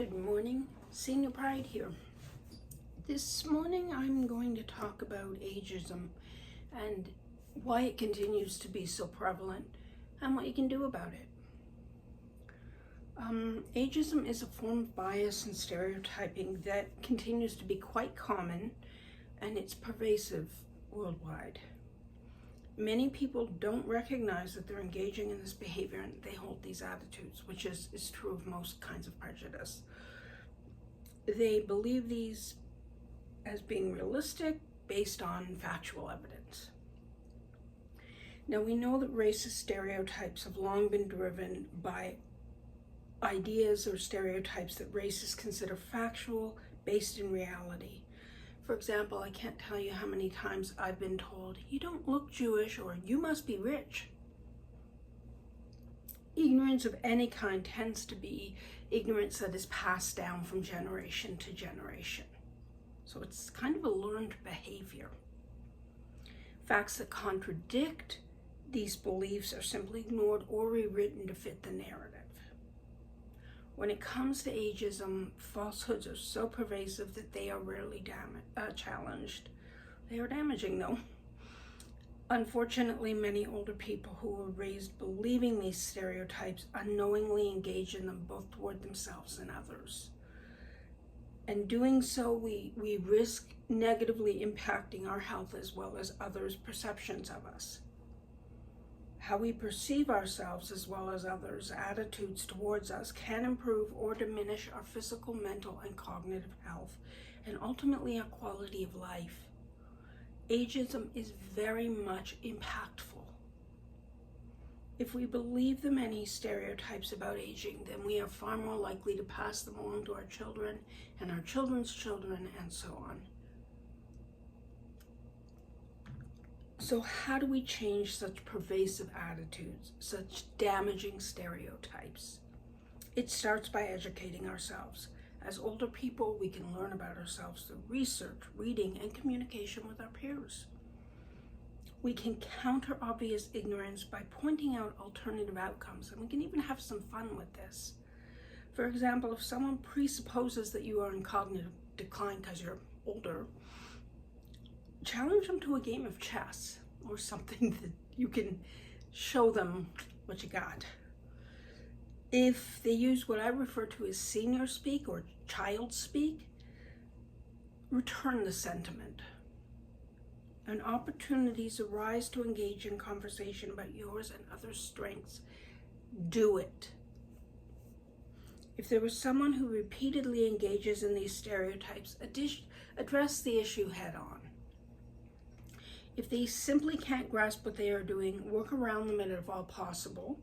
Good morning, Senior Pride here. This morning I'm going to talk about ageism and why it continues to be so prevalent and what you can do about it. Ageism is a form of bias and stereotyping that continues to be quite common, and it's pervasive worldwide. Many people don't recognize that they're engaging in this behavior and they hold these attitudes, which is true of most kinds of prejudice. They believe these as being realistic based on factual evidence. Now, we know that racist stereotypes have long been driven by ideas or stereotypes that racists consider factual, based in reality. For example, I can't tell you how many times I've been told, "You don't look Jewish," or "You must be rich." Ignorance of any kind tends to be ignorance that is passed down from generation to generation. So it's kind of a learned behavior. Facts that contradict these beliefs are simply ignored or rewritten to fit the narrative. When it comes to ageism, falsehoods are so pervasive that they are rarely challenged. They are damaging, though. Unfortunately, many older people who were raised believing these stereotypes unknowingly engage in them both toward themselves and others. And doing so, we risk negatively impacting our health as well as others' perceptions of us. How we perceive ourselves as well as others' attitudes towards us can improve or diminish our physical, mental, and cognitive health, and ultimately our quality of life. Ageism is very much impactful. If we believe the many stereotypes about aging, then we are far more likely to pass them along to our children and our children's children and so on. So how do we change such pervasive attitudes, such damaging stereotypes? It starts by educating ourselves. As older people, we can learn about ourselves through research, reading, and communication with our peers. We can counter obvious ignorance by pointing out alternative outcomes, and we can even have some fun with this. For example, if someone presupposes that you are in cognitive decline because you're older, challenge them to a game of chess or something that you can show them what you got. If they use what I refer to as senior speak or child speak, return the sentiment. And opportunities arise to engage in conversation about yours and others' strengths. Do it. If there is someone who repeatedly engages in these stereotypes, address the issue head on. If they simply can't grasp what they are doing, work around them if at all possible,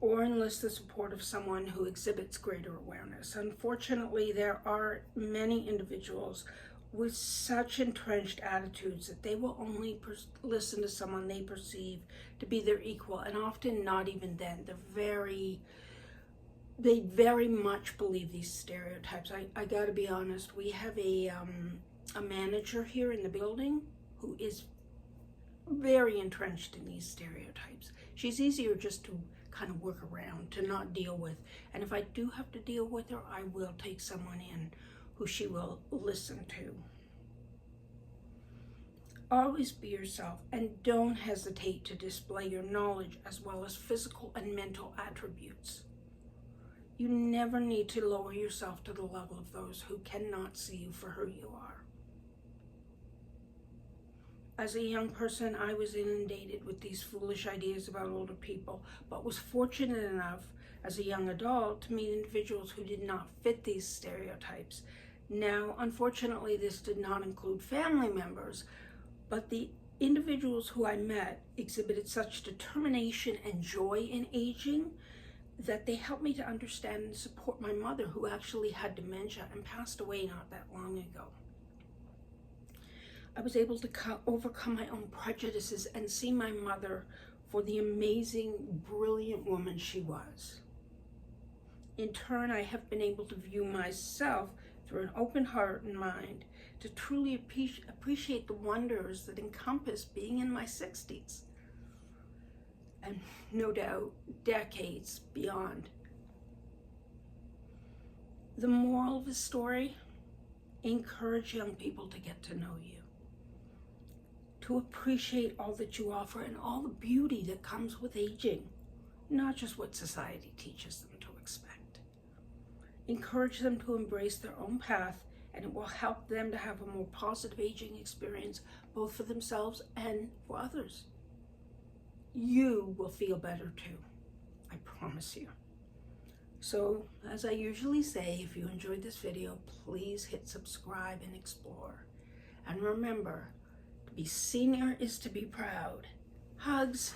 or enlist the support of someone who exhibits greater awareness. Unfortunately, there are many individuals with such entrenched attitudes that they will only listen to someone they perceive to be their equal, and often not even then. They very much believe these stereotypes. I gotta be honest, we have a manager here in the building who is very entrenched in these stereotypes. She's easier just to kind of work around, to not deal with. And if I do have to deal with her, I will take someone in who she will listen to. Always be yourself and don't hesitate to display your knowledge as well as physical and mental attributes. You never need to lower yourself to the level of those who cannot see you for who you are. As a young person, I was inundated with these foolish ideas about older people, but was fortunate enough as a young adult to meet individuals who did not fit these stereotypes. Now, unfortunately, this did not include family members, but the individuals who I met exhibited such determination and joy in aging that they helped me to understand and support my mother, who actually had dementia and passed away not that long ago. I was able to overcome my own prejudices and see my mother for the amazing, brilliant woman she was. In turn, I have been able to view myself through an open heart and mind to truly appreciate the wonders that encompass being in my 60s. And no doubt, decades beyond. The moral of the story: encourage young people to get to know you, to appreciate all that you offer and all the beauty that comes with aging, not just what society teaches them to expect. Encourage them to embrace their own path, and it will help them to have a more positive aging experience, both for themselves and for others. You will feel better too, I promise you. So, as I usually say, if you enjoyed this video, please hit subscribe and explore. And remember, to be senior is to be proud. Hugs.